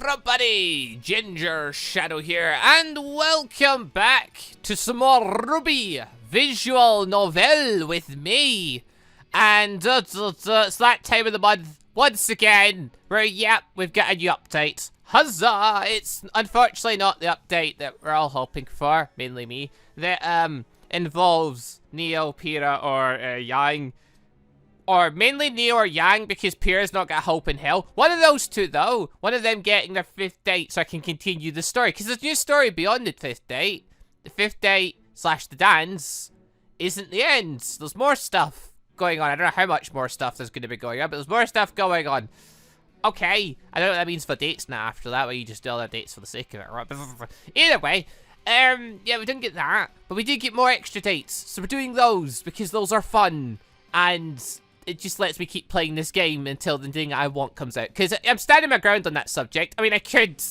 everybody! Gingershadow here, and welcome back to some more RWBY visual novel with me. And it's that time of the month once again where, yep, we've got a new update. Huzzah! It's unfortunately not the update that we're all hoping for, mainly me, that involves Neo, Pyrrha, or Yang. Or mainly Neo or Yang, because Pyrrha's not got hope in hell. One of those two, though. One of them getting their 5th date so I can continue the story. Because there's a new story beyond the 5th date. The 5th date / the dance isn't the end. There's more stuff going on. I don't know how much more stuff there's going to be going on, but there's more stuff going on. Okay. I don't know what that means for dates now after that, where you just do all the dates for the sake of it. Right? Either way, yeah, we didn't get that. But we did get more extra dates. So we're doing those because those are fun. And it just lets me keep playing this game until the thing I want comes out. Because I'm standing my ground on that subject. I mean, I could,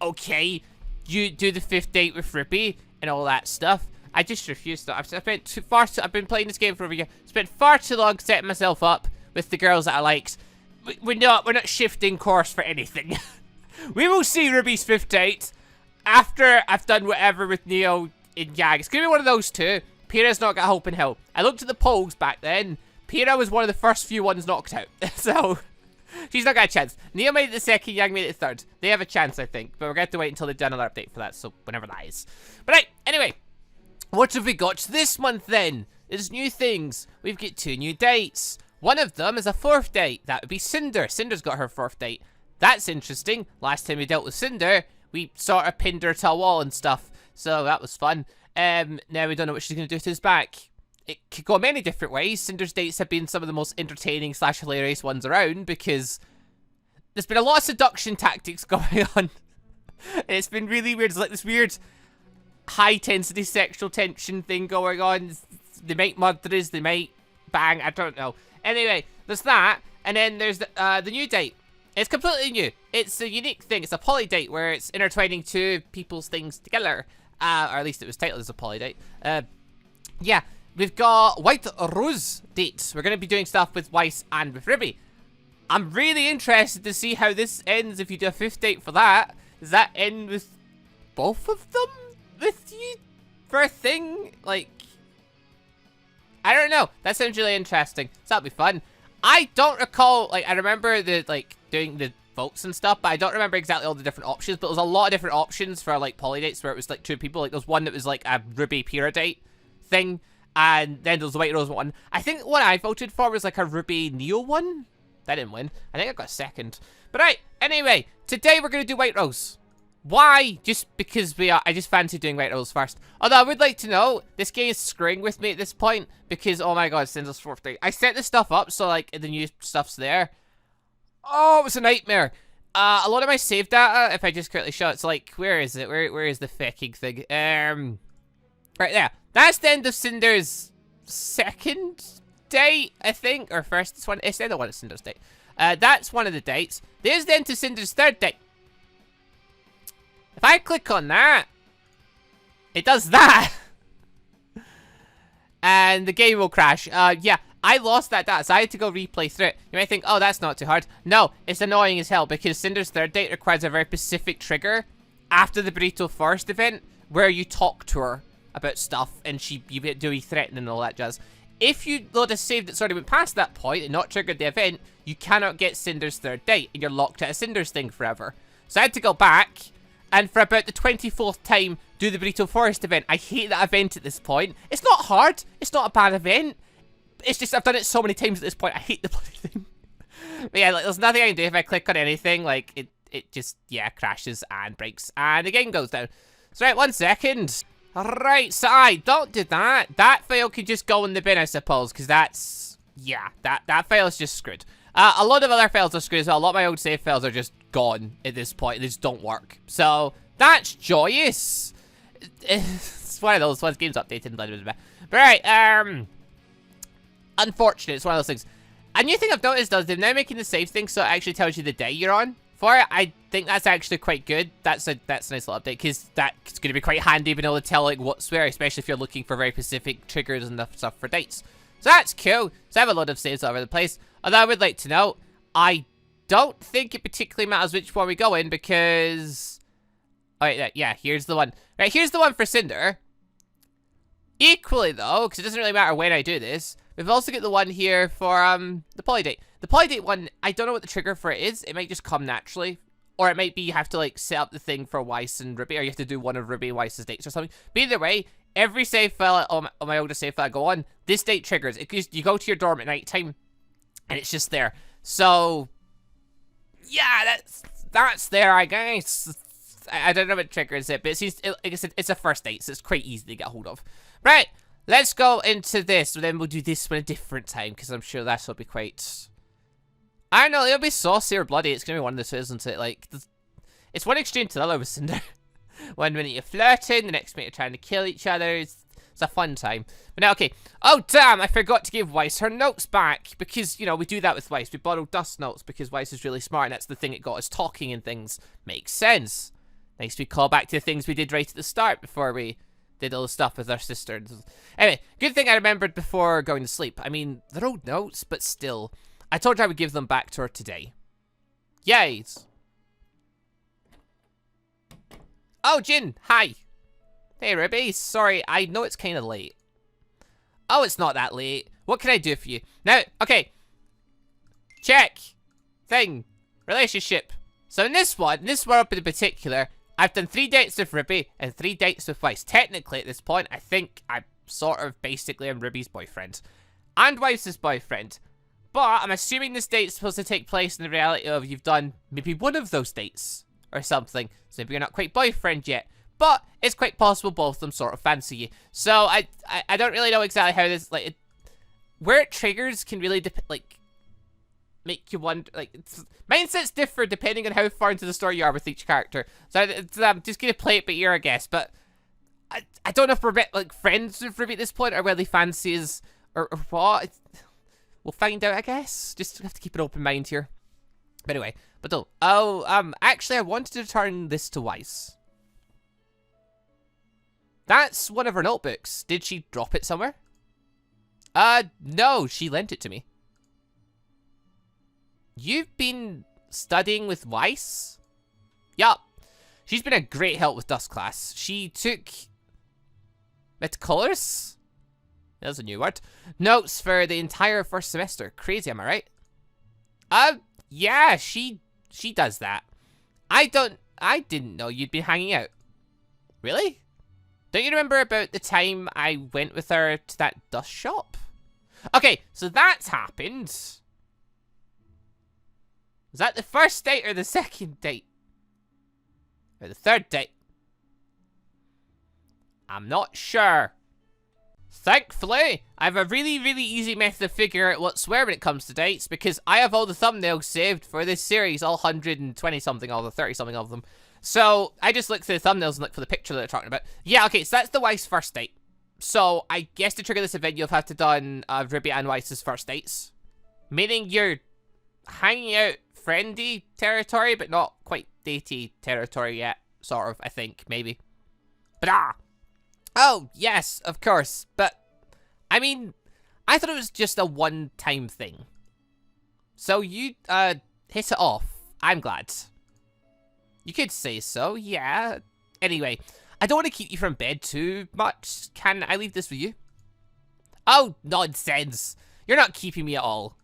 okay, you do the 5th date with RWBY and all that stuff. I just refuse to. I've been playing this game for over a year. Spent far too long setting myself up with the girls that I liked. We're not shifting course for anything. We will see RWBY's 5th date after I've done whatever with Neo and Yang. It's gonna be one of those two. Pyrrha's not got hope in hell. I looked at the polls back then. Pyrrha was one of the first few ones knocked out. So, she's not got a chance. Neo made it the 2nd, Yang made it the 3rd. They have a chance, I think. But we're going to have to wait until they've done another update for that. So, whenever that is. But right, anyway. What have we got this month then? There's new things. We've got 2 new dates. One of them is a 4th date. That would be Cinder. Cinder's got her 4th date. That's interesting. Last time we dealt with Cinder, we sort of pinned her to a wall and stuff. So, that was fun. Now we don't know what she's going to do to his back. It could go many different ways. Cinder's dates have been some of the most entertaining / hilarious ones around because there's been a lot of seduction tactics going on. And it's been really weird. It's like this weird high-intensity sexual tension thing going on. They might murders, they might bang, I don't know. Anyway, there's that. And then there's the new date. It's completely new. It's a unique thing. It's a poly date where it's intertwining 2 people's things together. Or at least it was titled as a poly date. Yeah. We've got WHITEROSE dates. We're going to be doing stuff with Weiss and with RWBY. I'm really interested to see how this ends if you do a 5th date for that. Does that end with both of them with you for a thing? Like, I don't know. That sounds really interesting. So that'll be fun. I don't recall, like, I remember the, like, doing the votes and stuff, but I don't remember exactly all the different options. But there was a lot of different options for, like, poly dates where it was, like, 2 people. Like, there was one that was, like, a RWBY Pyrrha date thing. And then there's the WHITEROSE one. I think what I voted for was like a RWBY Neo one. That didn't win. I think I got 2nd. But right, anyway, today we're going to do WHITEROSE. Why? Just because I just fancy doing WHITEROSE first. Although I would like to know, this game is screwing with me at this point. Because, oh my god, Cinder's 4th date. I set this stuff up so like the new stuff's there. Oh, it was a nightmare. A lot of my save data, if I just quickly show it, it's like, where is it? Where is the fucking thing? Right there. That's the end of Cinder's 2nd date, I think. Or 1st. It's the other one of Cinder's date. That's one of the dates. There's the end to Cinder's 3rd date. If I click on that, it does that. And the game will crash. Yeah, I lost that data, so I had to go replay through it. You might think, oh, that's not too hard. No, it's annoying as hell because Cinder's 3rd date requires a very specific trigger after the Burrito Forest event where you talk to her about stuff, and you do threatening and all that jazz. If you load a save that's already went past that point and not triggered the event, you cannot get Cinder's 3rd date, and you're locked at a Cinder's thing forever. So I had to go back, and for about the 24th time, do the Burrito Forest event. I hate that event at this point. It's not hard. It's not a bad event. It's just I've done it so many times at this point, I hate the bloody thing. But yeah, like, there's nothing I can do if I click on anything. Like, it just, yeah, crashes and breaks, and the game goes down. So right, 1 second. Right, so don't do that. That file could just go in the bin, I suppose, because that's, yeah, that file is just screwed. A lot of other files are screwed as well. A lot of my old save files are just gone at this point. They just don't work. So, that's joyous. It's one of those ones, games updated. But right, unfortunate, it's one of those things. A new thing I've noticed is they're now making the save thing so it actually tells you the day you're on. For it, I think that's actually quite good. That's a nice little update because that's going to be quite handy being able to tell like what's where, especially if you're looking for very specific triggers and stuff for dates. So that's cool. So I have a lot of saves all over the place. Although I would like to know, I don't think it particularly matters which one we go in because... Oh, yeah, here's the one. Right, here's the one for Cinder. Equally, though, because it doesn't really matter when I do this, we've also got the one here for the polydate. The polydate one, I don't know what the trigger for it is. It might just come naturally. Or it might be you have to, like, set up the thing for Weiss and RWBY, or you have to do one of RWBY and Weiss's dates or something. But either way, every save file on my older save file I go on, this date triggers. You go to your dorm at night time, and it's just there. So, yeah, that's there, I guess. I don't know what triggers it, but it seems, like I said, it's a first date, so it's quite easy to get hold of. Right, let's go into this, and then we'll do this one a different time, because I'm sure this will be quite... I don't know, it'll be saucy or bloody. It's going to be one of the two, isn't it? Like, it's one extreme to the other with Cinder. One minute you're flirting, the next minute you're trying to kill each other. It's a fun time. But now, okay. Oh, damn, I forgot to give Weiss her notes back. Because, you know, we do that with Weiss. We borrow dust notes because Weiss is really smart, and that's the thing it got us talking and things. Makes sense. Next we call back to the things we did right at the start before we did all the stuff with our sister. Anyway, good thing I remembered before going to sleep. I mean, they're old notes, but still. I told her I would give them back to her today. Yay! Oh, Jin, hi. Hey, RWBY, sorry, I know it's kind of late. Oh, it's not that late. What can I do for you? Now, okay. Check. Thing. Relationship. So in this one up in particular, I've done 3 dates with RWBY and 3 dates with Weiss. Technically, at this point, I think I'm sort of basically am RWBY's boyfriend. And Weiss's boyfriend. But I'm assuming this date's supposed to take place in the reality of you've done maybe one of those dates or something. So maybe you're not quite boyfriend yet. But it's quite possible both of them sort of fancy you. So I don't really know exactly how this, like, where it triggers can really, make you wonder, like, mindsets differ depending on how far into the story you are with each character. So I'm just going to play it by ear, I guess. But I don't know if we're, like, friends with RWBY at this point or whether he fancies or what. We'll find out, I guess. Just have to keep an open mind here. But anyway, but don't. Oh, actually, I wanted to return this to Weiss. That's one of her notebooks. Did she drop it somewhere? No, she lent it to me. You've been studying with Weiss? Yup. She's been a great help with Dust class. She took... Metacolors? That's a new word. Notes for the entire first semester. Crazy, am I right? Yeah, she does that. I didn't know you'd be hanging out. Really? Don't you remember about the time I went with her to that dust shop? Okay, so that's happened. Was that the first date or the second date? Or the third date? I'm not sure. Thankfully, I have a really, really easy method of figuring out what's where when it comes to dates, because I have all the thumbnails saved for this series, all 120-something of them, 30-something of them. So, I just look through the thumbnails and look for the picture that they're talking about. Yeah, okay, so that's the Weiss first date. So, I guess to trigger this event, you'll have to done RWBY and Weiss's first dates. Meaning you're hanging out friendly territory, but not quite datey territory yet. Sort of, I think, maybe. But oh, yes, of course. But, I mean, I thought it was just a one-time thing. So you, hit it off. I'm glad. You could say so, yeah. Anyway, I don't want to keep you from bed too much. Can I leave this with you? Oh, nonsense. You're not keeping me at all.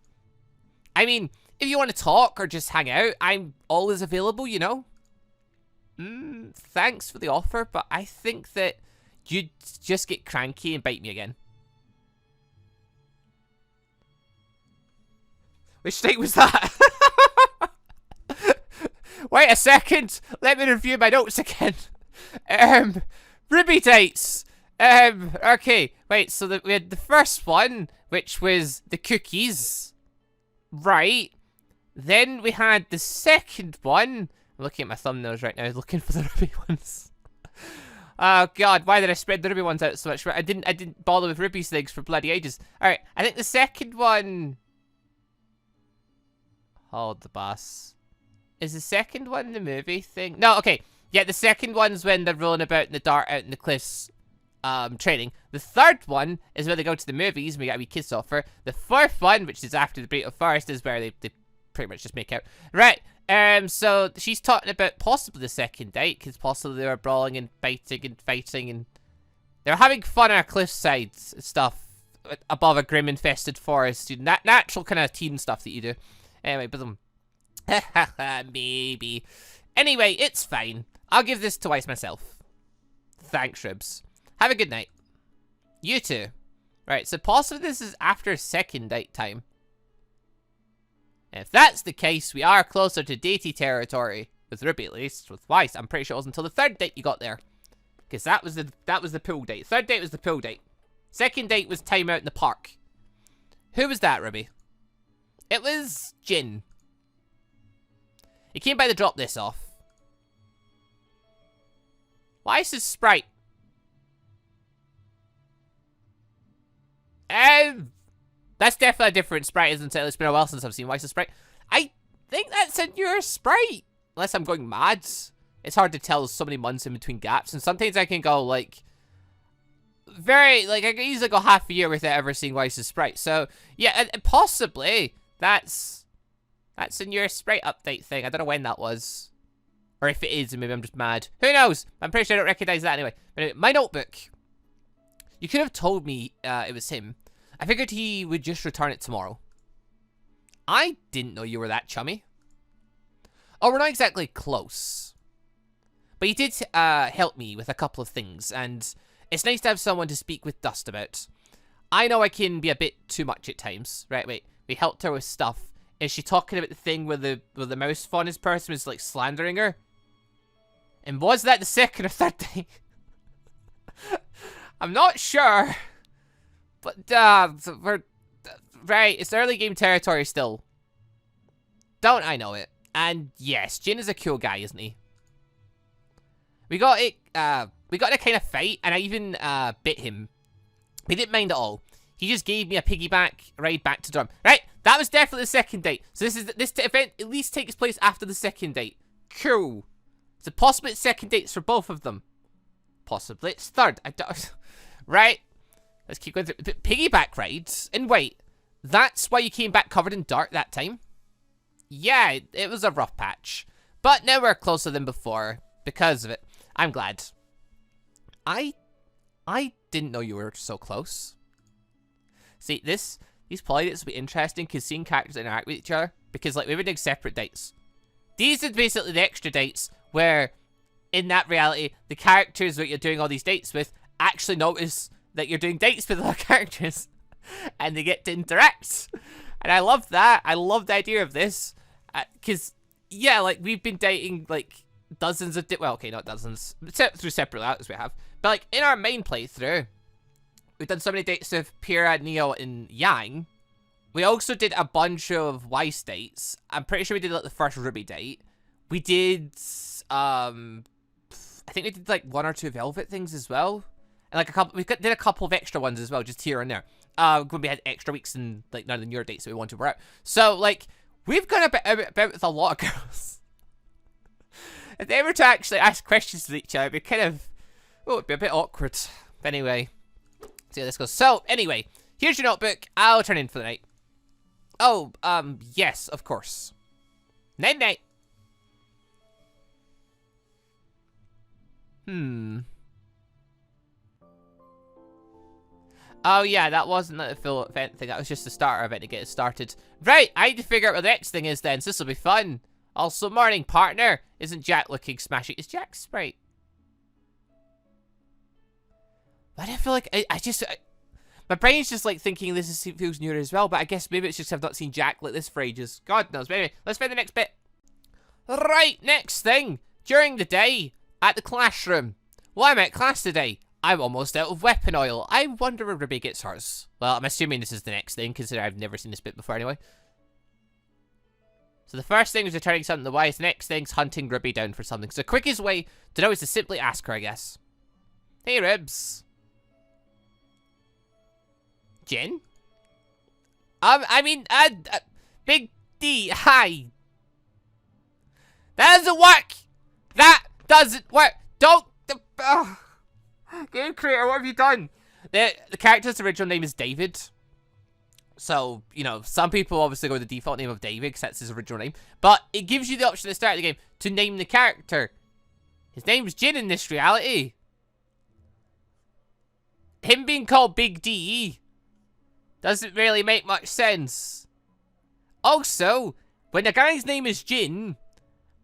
I mean, if you want to talk or just hang out, I'm always available, you know? Thanks for the offer, but I think that you'd just get cranky and bite me again. Which date was that? Wait a second. Let me review my notes again. RWBY dates. Okay. Wait, so we had the first one, which was the cookies. Right. Then we had the second one. I'm looking at my thumbnails right now, looking for the RWBY ones. Oh god, why did I spread the RWBY ones out so much? I didn't bother with RWBY's things for bloody ages. Alright, I think the second one... Hold the bus. Is the second one the movie thing? No, okay. Yeah, the second one's when they're rolling about in the dark out in the cliffs, training. The third one is where they go to the movies and we get a wee kiss offer. The fourth one, which is after the Break of Forest, is where they pretty much just make out. Right. So she's talking about possibly the second date, because possibly they were brawling and biting and fighting, and they were having fun on a cliffside stuff above a grim-infested forest. Natural kind of teen stuff that you do. Anyway, but maybe. Anyway, it's fine. I'll give this to Weiss myself. Thanks, Ribs. Have a good night. You too. Right, so possibly this is after second date time. If that's the case, we are closer to datey territory. With Ruby, at least. With Weiss, I'm pretty sure it wasn't until the third date you got there. Because that was the pool date. Third date was the pool date. Second date was time out in the park. Who was that, Ruby? It was Jin. He came by to drop this off. Weiss's sprite. That's definitely a different sprite, isn't it? It's been a while since I've seen Weiss's sprite. I think that's a newer sprite. Unless I'm going mad. It's hard to tell, there's so many months in between gaps. And sometimes I can go, like... I can easily go half a year without ever seeing Weiss's sprite. So, yeah, possibly that's a newer sprite update thing. I don't know when that was. Or if it is, maybe I'm just mad. Who knows? I'm pretty sure I don't recognize that anyway. But anyway, my notebook. You could have told me it was him. I figured he would just return it tomorrow. I didn't know you were that chummy. Oh, we're not exactly close. But he did help me with a couple of things, and it's nice to have someone to speak with Dust about. I know I can be a bit too much at times. Right, wait. We helped her with stuff. Is she talking about the thing where the mouse faunus person was, like, slandering her? And was that the second or third day? I'm not sure. But, right, it's early game territory still. Don't I know it? And, yes, Jin is a cool guy, isn't he? We got in a kind of fight, and I even, bit him. He didn't mind at all. He just gave me a piggyback ride back to dorm. Right, that was definitely the second date. So this event at least takes place after the second date. Cool. So possibly it's second dates for both of them. Possibly it's third. I don't... Right. Let's keep going through. Piggyback rides? And wait, that's why you came back covered in dirt that time? Yeah, it was a rough patch. But now we're closer than before because of it. I'm glad. I didn't know you were so close. See, these playdates will be interesting because seeing characters interact with each other. Because, like, we were doing separate dates. These are basically the extra dates where, in that reality, the characters that you're doing all these dates with actually notice that you're doing dates with other characters. And they get to interact. And I love that. I love the idea of this. Because, yeah, like, we've been dating, like, dozens of... well, okay, not dozens. Through separate layouts we have. But, like, in our main playthrough, we've done so many dates with Pyrrha, Neo, and Yang. We also did a bunch of Weiss dates. I'm pretty sure we did, like, the first RWBY date. We did, I think we did, like, one or two Velvet things as well. And, like, did a couple of extra ones as well, just here and there. When we had extra weeks and, like, none of the newer dates that we wanted to work out. So, like, we've gone about with a lot of girls. If they were to actually ask questions to each other, it'd be kind of... oh, it'd be a bit awkward. But anyway, see how this goes. So, anyway, here's your notebook. I'll turn in for the night. Oh, yes, of course. Night-night. Oh, yeah, that wasn't the full event thing. That was just the starter event to get it started. Right, I need to figure out what the next thing is then, so this will be fun. Also, morning, partner. Isn't Jack looking smashing? Is Jack sprite? Why do I feel like my brain's just like thinking this feels newer as well, but I guess maybe it's just I've not seen Jack like this for ages. God knows. But anyway, let's find the next bit. Right, next thing. During the day, at the classroom. Well, I'm at class today. I'm almost out of weapon oil. I wonder where Ruby gets hers. Well, I'm assuming this is the next thing, because I've never seen this bit before anyway. So the first thing is returning something to Weiss. Next thing's hunting Ruby down for something. So the quickest way to know is to simply ask her, I guess. Hey, Ribs. Jen? Big D, hi. That doesn't work. That doesn't work. Don't. Game creator, what have you done? The character's original name is David. So, you know, some people obviously go with the default name of David because that's his original name. But it gives you the option at the start of the game to name the character. His name's Jin in this reality. Him being called Big D doesn't really make much sense. Also, when a guy's name is Jin,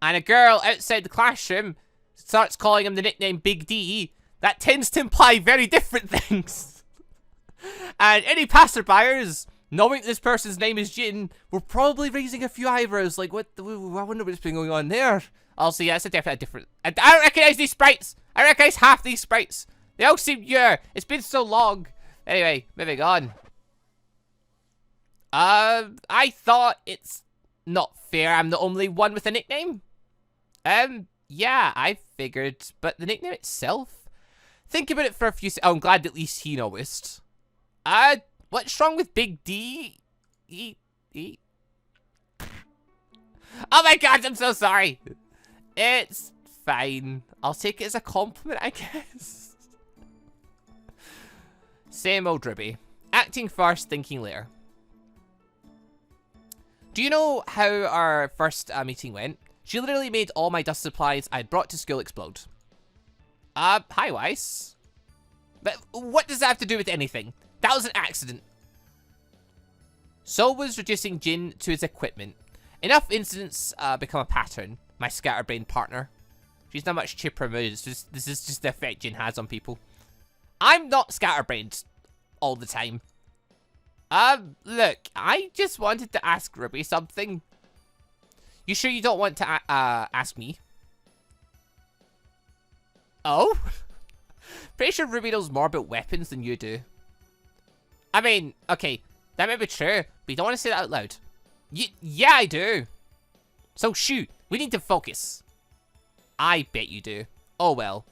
and a girl outside the classroom starts calling him the nickname Big D, that tends to imply very different things. And any passerbyers, knowing this person's name is Jin, were probably raising a few eyebrows, like, what? I wonder what's been going on there. Also, yeah, it's a definitely different. I don't recognize these sprites. I recognize half these sprites. They all seem, yeah, it's been so long. Anyway, moving on. I thought it's not fair I'm the only one with a nickname. Yeah, I figured, but the nickname itself? Think about it for a few seconds. Oh, I'm glad at least he noticed. What's wrong with Big D? Oh my god, I'm so sorry. It's fine. I'll take it as a compliment, I guess. Same old RWBY. Acting first, thinking later. Do you know how our first meeting went? She literally made all my dust supplies I'd brought to school explode. Hi, Weiss. But what does that have to do with anything? That was an accident. So was reducing Jin to his equipment. Enough incidents become a pattern, my scatterbrained partner. She's not much chipper mood. This is just the effect Jin has on people. I'm not scatterbrained all the time. Look, I just wanted to ask RWBY something. You sure you don't want to ask me? Oh? Pretty sure RWBY knows more about weapons than you do. I mean, okay, that may be true, but you don't want to say that out loud. Yeah, I do. So shoot, we need to focus. I bet you do. Oh well.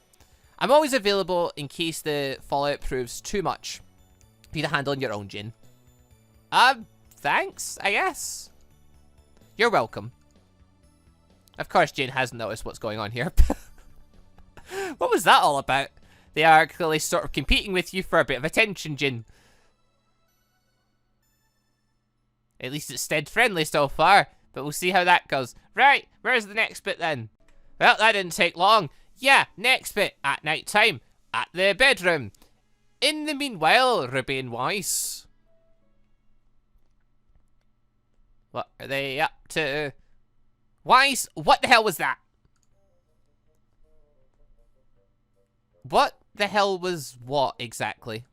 I'm always available in case the fallout proves too much for you to handle on your own, Jin. Thanks, I guess. You're welcome. Of course, Jin hasn't noticed what's going on here. What was that all about? They are clearly sort of competing with you for a bit of attention, Jin. At least it's stead friendly so far, but we'll see how that goes. Right, where's the next bit then? Well, that didn't take long. Yeah, next bit, at night time, at the bedroom. In the meanwhile, RWBY and Weiss. What are they up to? Weiss, what the hell was that? What the hell was what exactly?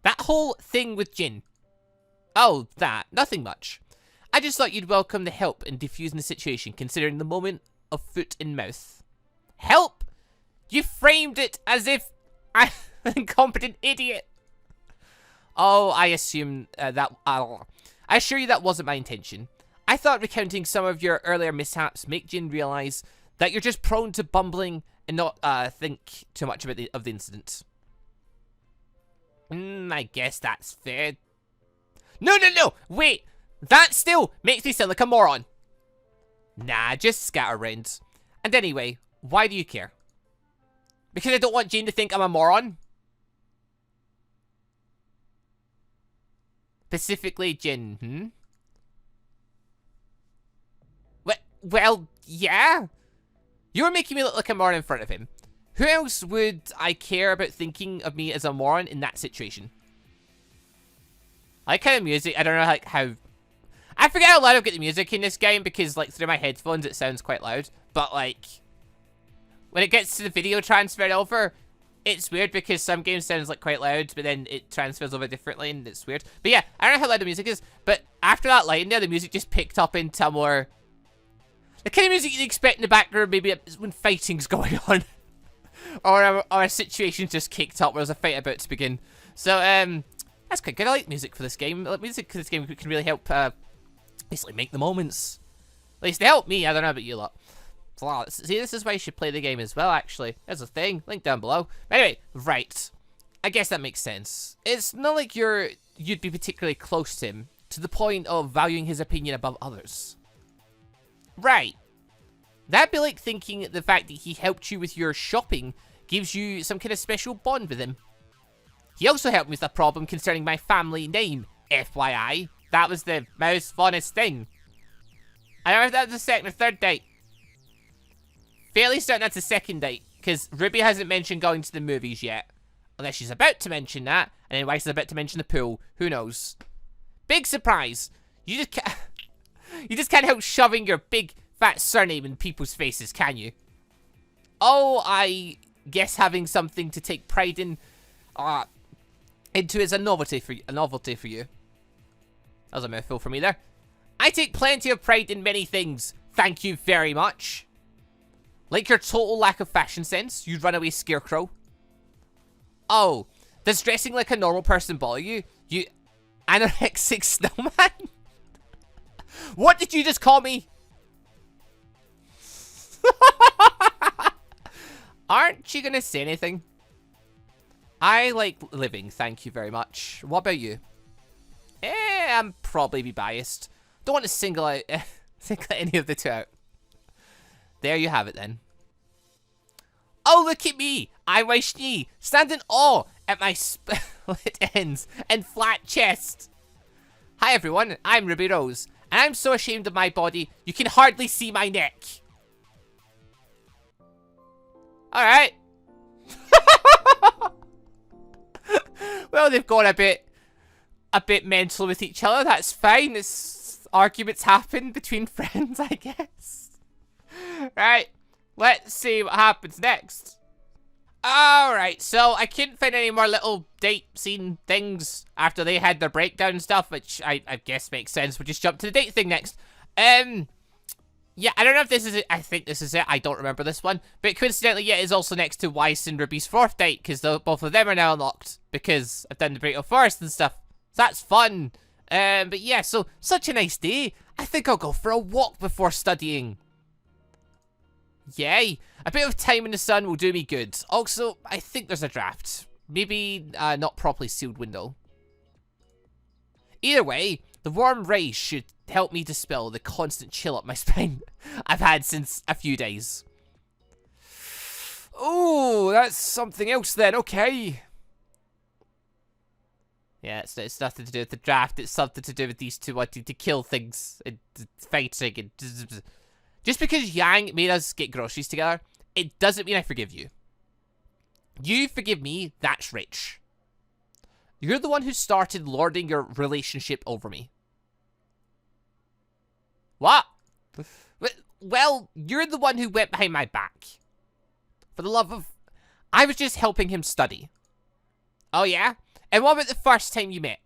That whole thing with Jin. Oh, that. Nothing much. I just thought you'd welcome the help in defusing the situation, considering the moment of foot in mouth. Help? You framed it as if I'm an incompetent idiot. Oh, I assume I assure you that wasn't my intention. I thought recounting some of your earlier mishaps make Jin realize that you're just prone to bumbling and not think too much about the incident. I guess that's fair. No, wait! That still makes me sound like a moron. Nah, just scatterbrained. And anyway, why do you care? Because I don't want Jin to think I'm a moron? Specifically Jin, Well, yeah. You were making me look like a moron in front of him. Who else would I care about thinking of me as a moron in that situation? I like kind of music. I don't know like how... I forget how loud I get the music in this game because like through my headphones it sounds quite loud. But like... when it gets to the video transferred over, it's weird because some games sounds like quite loud, but then it transfers over differently and it's weird. But yeah, I don't know how loud the music is, but after that line there, the music just picked up into more... the kind of music you'd expect in the background maybe when fighting's going on. or a situation's just kicked up where there's a fight about to begin. So, that's quite good. I like music for this game. Music for this game can really help, basically make the moments. At least they help me. I don't know about you lot. See, this is why you should play the game as well, actually. There's a thing. Link down below. Anyway, right. I guess that makes sense. It's not like you'd be particularly close to him, to the point of valuing his opinion above others. Right. That'd be like thinking the fact that he helped you with your shopping gives you some kind of special bond with him. He also helped me with a problem concerning my family name. FYI. That was the most funnest thing. I remember that was the second or third date. Fairly certain that's the second date, because Ruby hasn't mentioned going to the movies yet. Unless she's about to mention that, and then Weiss is about to mention the pool. Who knows? Big surprise. You just can't... You just can't help shoving your big, fat surname in people's faces, can you? Oh, I guess having something to take pride in... into is a novelty for you. That was a mouthful for me there. I take plenty of pride in many things. Thank you very much. Like your total lack of fashion sense, you runaway scarecrow. Oh, does dressing like a normal person bother you? You anorexic snowman? What did you just call me? Aren't you gonna say anything? I like living, thank you very much. What about you? I'm probably be biased. Don't want to single out any of the two out. There you have it then. Oh, look at me! I'm Waishni, stand in awe at my split ends and flat chest. Hi everyone, I'm RWBY, and I'm so ashamed of my body, you can hardly see my neck. Alright. Well, they've gone a bit mental with each other. That's fine. Arguments happen between friends, I guess. Right. Let's see what happens next. Alright, so I couldn't find any more little date scene things after they had their breakdown stuff, which I guess makes sense. We'll just jump to the date thing next. Yeah, I don't know if this is it. I think this is it. I don't remember this one. But coincidentally, yeah, it's also next to Weiss and Ruby's 4th date, because both of them are now unlocked, because I've done the Break of Forest and stuff. So that's fun. But yeah, so, such a nice day. I think I'll go for a walk before studying. Yay. A bit of time in the sun will do me good. Also, I think there's a draft. Maybe not properly sealed window. Either way, the warm rays should help me dispel the constant chill up my spine I've had since a few days. Oh, that's something else then, okay. Yeah, it's nothing to do with the draft, it's something to do with these two wanting to kill things and fighting and... Just because Yang made us get groceries together, it doesn't mean I forgive you. You forgive me, that's rich. You're the one who started lording your relationship over me. What? Well, you're the one who went behind my back. For the love of... I was just helping him study. Oh, yeah? And what about the first time you met?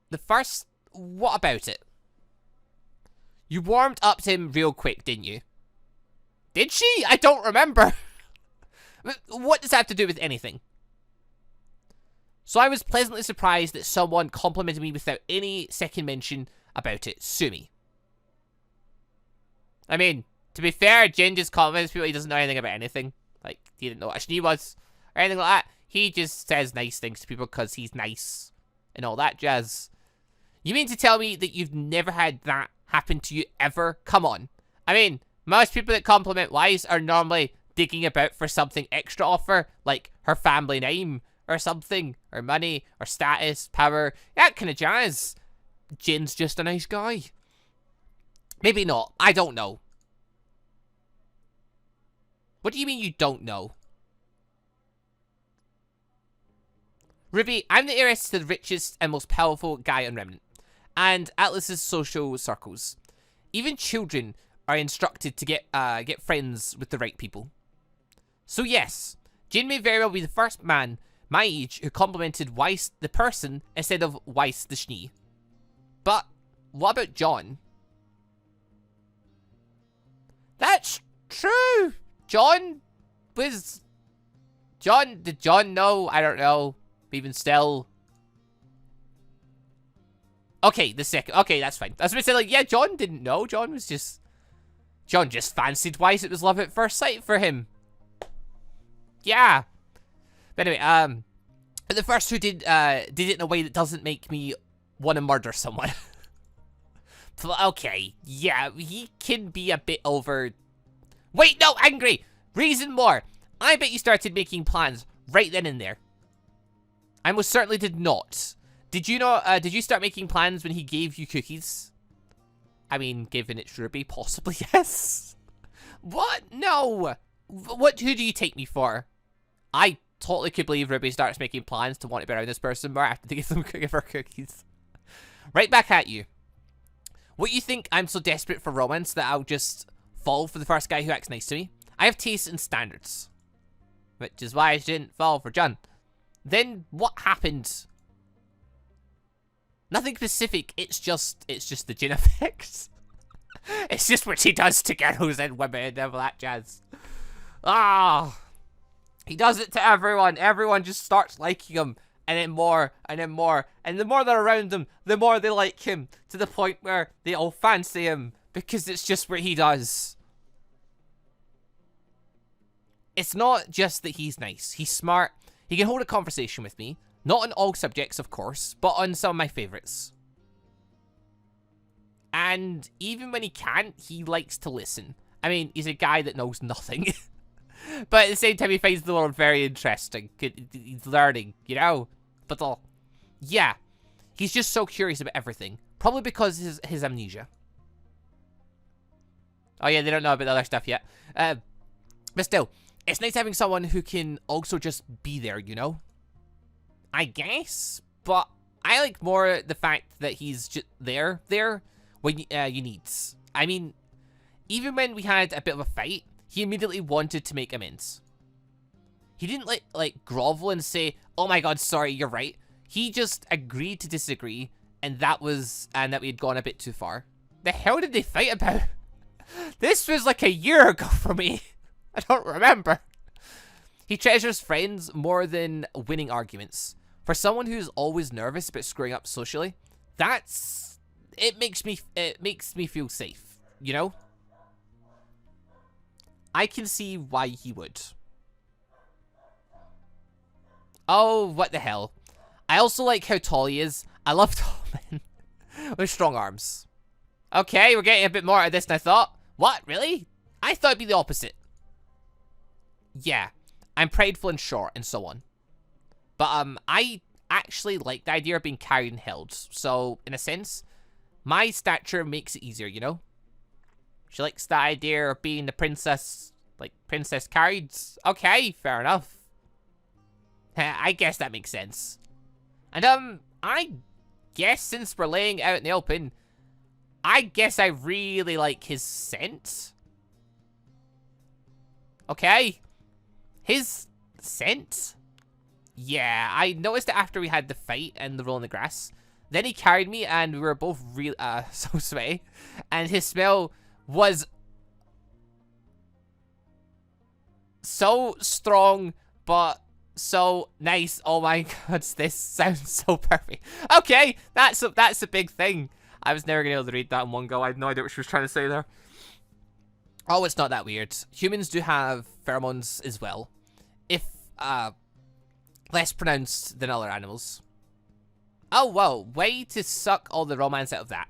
The first... What about it? You warmed up to him real quick, didn't you? Did she? I don't remember. What does that have to do with anything? So I was pleasantly surprised that someone complimented me without any second mention about it. Sue me. I mean, to be fair, Jin just compliments people. He doesn't know anything about anything. Like, he didn't know what a Shnee was or anything like that. He just says nice things to people because he's nice and all that jazz. You mean to tell me that you've never had that happen to you ever? Come on. I mean, most people that compliment Wise are normally digging about for something extra offer, like her family name or something, or money, or status, power, that kind of jazz. Jin's just a nice guy. Maybe not. I don't know. What do you mean you don't know? Ruby, I'm the heiress to the richest and most powerful guy on Remnant, and Atlas's social circles. Even children are instructed to get friends with the right people. So yes, Jin may very well be the first man my age who complimented Weiss the person instead of Weiss the Shnee. But what about John? That's true. Did John know? I don't know. Even still. Okay, the second. Okay, that's fine. I was going to say, like, yeah, John didn't know. John just fancied Weiss. It was love at first sight for him. Yeah. But anyway, but the first who did it in a way that doesn't make me want to murder someone. Okay, yeah, he can be a bit over... Wait, no, angry! Reason more. I bet you started making plans right then and there. I most certainly did not. Did you know, did you start making plans when he gave you cookies? I mean, given it's RWBY, possibly yes. What? No. Who do you take me for? I totally could believe RWBY starts making plans to want to be around this person more after they give her cookies. Right back at you. What you think I'm so desperate for romance that I'll just fall for the first guy who acts nice to me? I have tastes and standards. Which is why I didn't fall for John. Then what happened? Nothing specific, it's just the Jin effect. It's just what he does to girls and women and all that jazz. Ah, he does it to everyone. Everyone just starts liking him, and then more, and then more. And the more they're around him, the more they like him, to the point where they all fancy him, because it's just what he does. It's not just that he's nice. He's smart. He can hold a conversation with me. Not on all subjects, of course, but on some of my favorites. And even when he can't, he likes to listen. I mean, he's a guy that knows nothing. But at the same time, he finds the world very interesting. He's learning, you know? But, yeah. He's just so curious about everything. Probably because of his amnesia. Oh yeah, they don't know about the other stuff yet. But still, it's nice having someone who can also just be there, you know? I guess, but I like more the fact that he's just there when you need. I mean, even when we had a bit of a fight, he immediately wanted to make amends. He didn't like grovel and say, "Oh my god, sorry, you're right." He just agreed to disagree, and that we had gone a bit too far. The hell did they fight about? This was like a year ago for me. I don't remember. He treasures friends more than winning arguments. For someone who's always nervous about screwing up socially, it makes me feel safe, you know? I can see why he would. Oh, what the hell. I also like how tall he is. I love tall men with strong arms. Okay, we're getting a bit more out of this than I thought. What, really? I thought it'd be the opposite. Yeah, I'm prideful and short and so on. But I actually like the idea of being carried and held. So, in a sense, my stature makes it easier, you know? She likes the idea of being the princess, like, princess carried. Okay, fair enough. I guess that makes sense. And, I guess since we're laying out in the open, I guess I really like his scent. Okay. His scent? Yeah, I noticed it after we had the fight and the roll in the grass. Then he carried me and we were both real so sweaty. And his smell was so strong, but so nice. Oh my god, this sounds so perfect. Okay, that's a big thing. I was never gonna be able to read that in one go. I had no idea what she was trying to say there. Oh, it's not that weird. Humans do have pheromones as well. If, less pronounced than other animals. Oh, whoa. Way to suck all the romance out of that.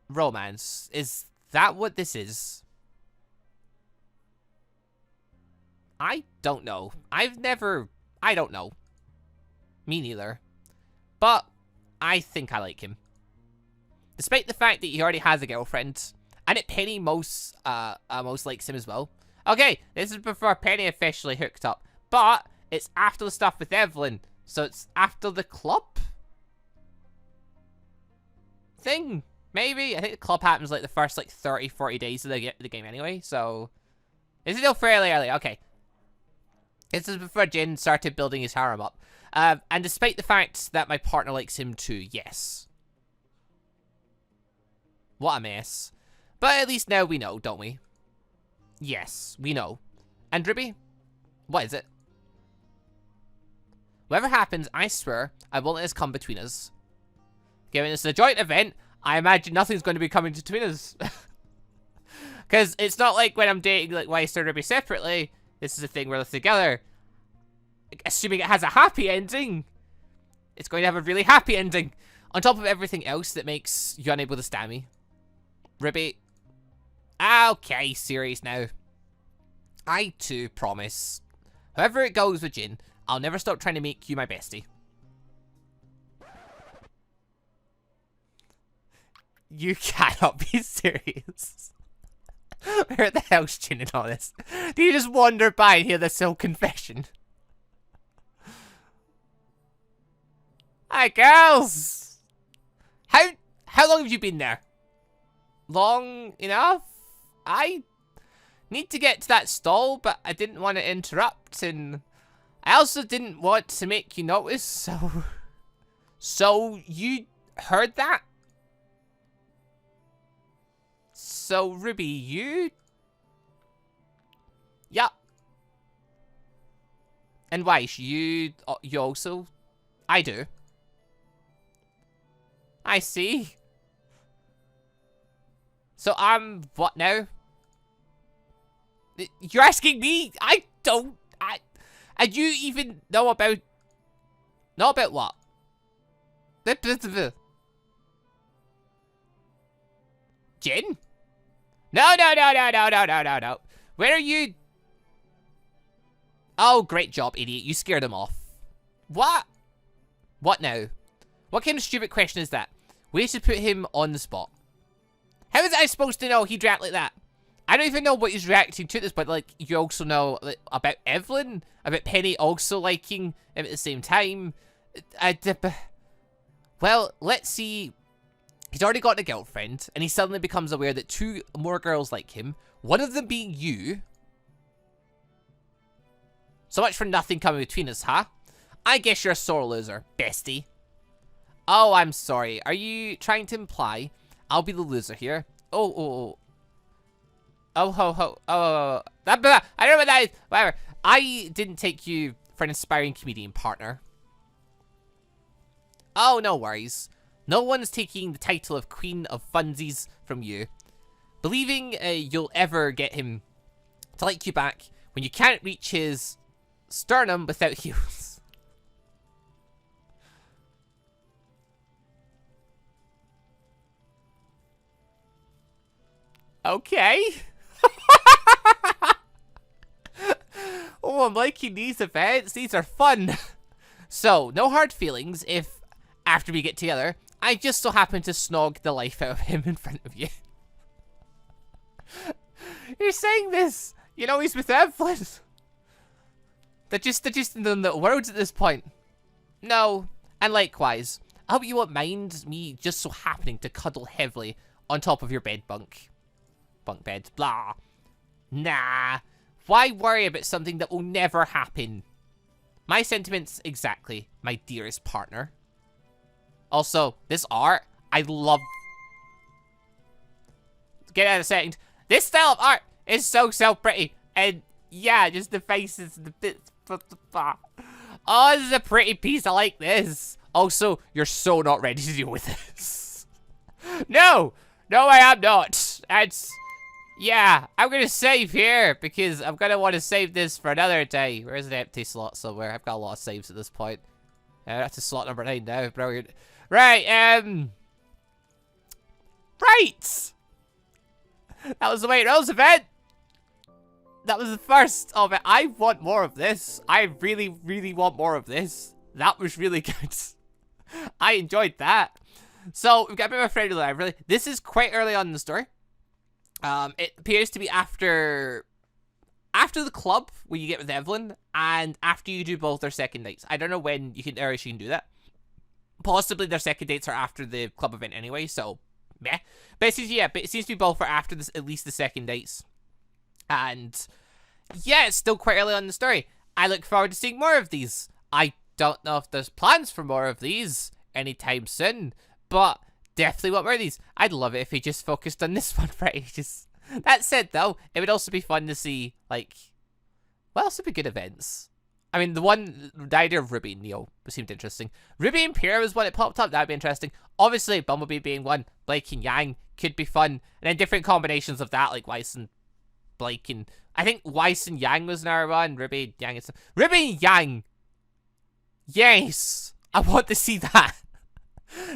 Romance. Is that what this is? I don't know. I don't know. Me neither. But I think I like him. Despite the fact that he already has a girlfriend. And that Penny most likes him as well. Okay, this is before Penny officially hooked up. But it's after the stuff with Evelyn. So it's after the club thing. Maybe. I think the club happens like the first like 30, 40 days of the game anyway. So it's still fairly early. Okay. This is before Jin started building his harem up. And despite the fact that my partner likes him too, yes. What a mess. But at least now we know, don't we? Yes, we know. And RWBY? What is it? Whatever happens, I swear, I won't let this come between us. Given it's a joint event, I imagine nothing's going to be coming between us. Because it's not like when I'm dating like Weiss or RWBY separately. This is a thing we're together. Assuming it has a happy ending. It's going to have a really happy ending. On top of everything else that makes you unable to stand me. RWBY. Okay, serious now. I too promise. However it goes with Jin, I'll never stop trying to make you my bestie. You cannot be serious. Where the hell's Jin in all this? Do you just wander by and hear this whole confession? Hi, girls! How long have you been there? Long enough? I need to get to that stall, but I didn't want to interrupt, and I also didn't want to make you notice, so... So, you heard that? So, Ruby, you... Yeah. And Weiss, you also... I do. I see. So, what now? You're asking me? I don't... And you even know about... Know about what? Jin? No. Where are you? Oh, great job, idiot. You scared him off. What? What now? What kind of stupid question is that? We should put him on the spot. How is I supposed to know he'd react like that? I don't even know what he's reacting to at this point. Like, you also know like, about Evelyn? About Penny also liking him at the same time? Well, let's see. He's already got a girlfriend, and he suddenly becomes aware that 2 more girls like him, one of them being you. So much for nothing coming between us, huh? I guess you're a sore loser, bestie. Oh, I'm sorry. Are you trying to imply I'll be the loser here? Oh, I don't know what that is. Whatever. I didn't take you for an aspiring comedian partner. Oh, no worries. No one's taking the title of Queen of Funsies from you. Believing you'll ever get him to like you back when you can't reach his sternum without heels. Okay. Oh, I'm liking these events. These are fun. So, no hard feelings if, after we get together, I just so happen to snog the life out of him in front of you. You're saying this. You know he's with Evelyn. They're just in the little worlds at this point. No. And likewise, I hope you won't mind me just so happening to cuddle heavily on top of your bunk bed. Blah. Nah. Why worry about something that will never happen? My sentiments exactly, my dearest partner. Also, this art, I love... Get out of a second. This style of art is so pretty. And yeah, just the faces and the bits. Oh, this is a pretty piece. I like this. Also, you're so not ready to deal with this. No, I am not. Yeah, I'm going to save here because I'm going to want to save this for another day. Where's an empty slot somewhere? I've got a lot of saves at this point. That's a slot number 9 now. Brilliant. Right, right! That was the WHITEROSE event! That was the first of it. I want more of this. I really want more of this. That was really good. I enjoyed that. So, we've got a bit of a friendly library. This is quite early on in the story. It appears to be after the club, where you get with Evelyn, and after you do both their second dates. I don't know when you can do that. Possibly their second dates are after the club event anyway, so meh. But it seems to be both for after this, at least the second dates. And yeah, it's still quite early on in the story. I look forward to seeing more of these. I don't know if there's plans for more of these anytime soon, but definitely want more of these. I'd love it if he just focused on this one for ages. That said, though, it would also be fun to see, like, what else would be good events? I mean, the idea of Ruby and Neo seemed interesting. Ruby and Pyrrha was one that popped up. That would be interesting. Obviously, Bumblebee being one. Blake and Yang could be fun. And then different combinations of that, like Weiss and Blake and... I think Weiss and Yang was another one. Ruby, Yang and... Ruby and Yang! Yes! I want to see that.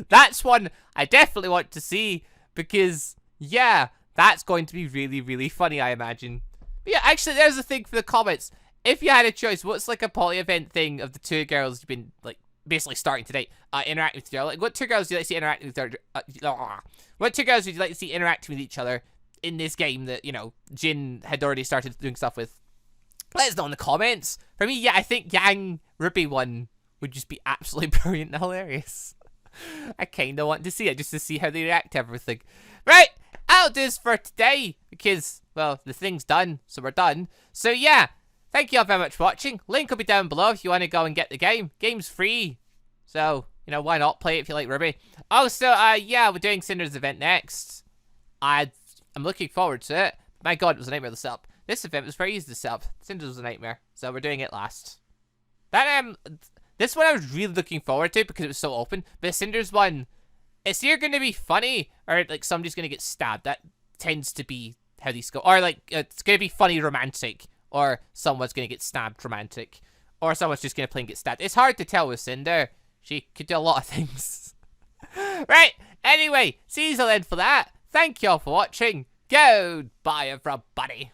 That's one I definitely want to see. Because, yeah, that's going to be really funny, I imagine. But yeah, actually, there's a thing for the comments. if you had a choice, what's like a poly event thing of the two girls you've been like basically starting today, interacting with each other? Like, what two girls do you like to see interacting with each other? What two girls would you like to see interacting with each other in this game that, you know, Jin had already started doing stuff with? Let us know in the comments. For me, yeah, I think Yang RWBY one would just be absolutely brilliant and hilarious. I kind of want to see it just to see how they react to everything. Right, I'll do this for today because, well, the thing's done, so we're done. So yeah, thank you all very much for watching. Link will be down below if you want to go and get the game. Game's free, so, you know, why not play it if you like RWBY. Also, yeah, we're doing Cinder's event next. I'm looking forward to it. My god, it was a nightmare to set up. This event was very easy to set up. Cinder's was a nightmare, so we're doing it last. This one I was really looking forward to because it was so open. But Cinder's one, it's either going to be funny or like somebody's going to get stabbed. That tends to be how these go. Or like it's going to be funny romantic, or someone's going to get stabbed romantic, or someone's just going to play and get stabbed. It's hard to tell with Cinder. She could do a lot of things. Right. Anyway, see you all then for that. Thank you all for watching. Goodbye, everybody.